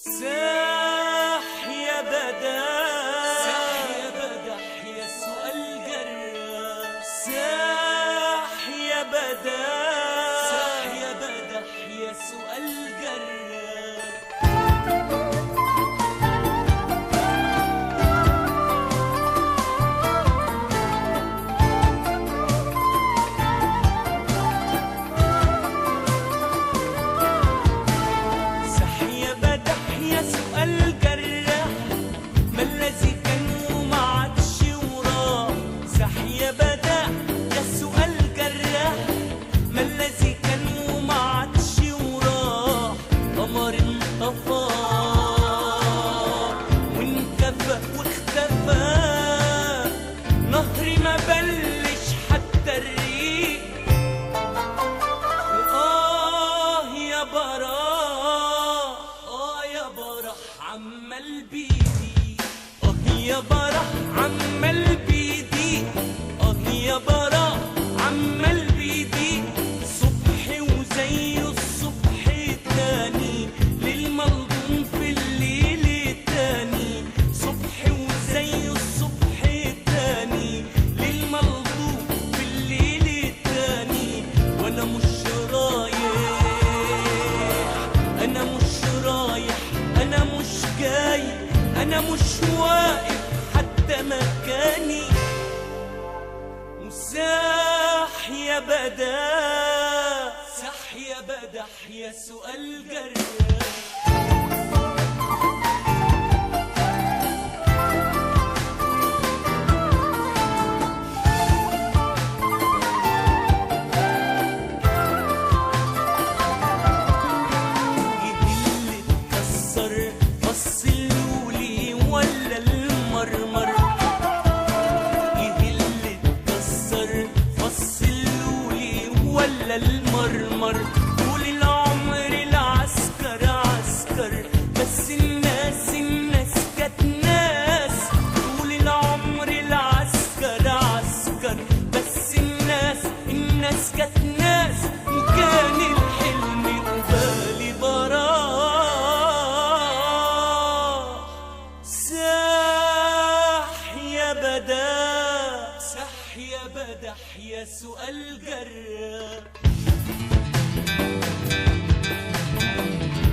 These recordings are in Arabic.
ساح يا بدح يا سؤال جراح. ساح يا بدح يا سؤال جراح. نهري ما بلش حتى الريق. يا براح يا براح عمال بيدي. يا براح عمال بيدي. يا براح عمال بيدي. صبحي وزي الصبح التاني للملضوم في الليل التاني. صبحي وزي الصبح التاني للملضوم في الليل التاني. وانا مش رايح، انا مش رايح، انا مش جاي، انا مش واقف حتى مكاني. وساح يا بدح، ساح يا بدح يا سؤال جراح. المرمر طول العمر العسكر عسكر، بس الناس كانت ناس. طول العمر العسكر عسكر، بس الناس كانت ناس. وكان الحلم وبالي براح. ساح يا بدح، ساح يا بدح يا سؤال جراح.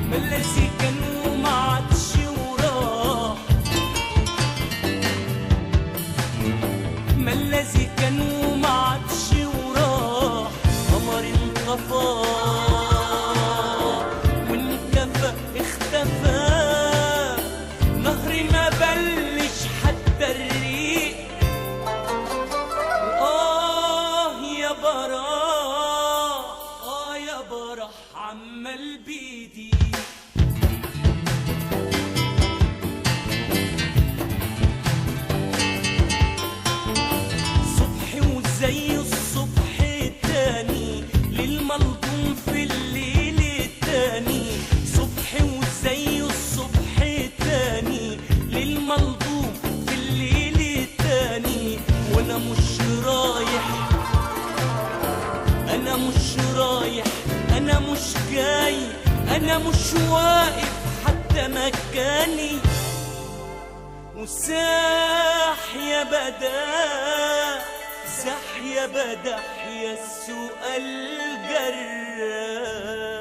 ما الذي كان وما عادش وراح. ما الذي كان وما عادش وراح. قمر انطفى وانكفى اختفى. نهري ما بلش حتى الريق. يا براح يا براح عمال بيدي. صبحي وزي الصبح التاني للملضوم في الليل التاني. صبحي وزي الصبح التاني للملضوم في الليل التاني. وانا مش رايح، انا مش رايح، انا مش جاي، انا مش واقف حتى مكاني. وساح يا بدح، ساح يا بدح يا السؤال جراح.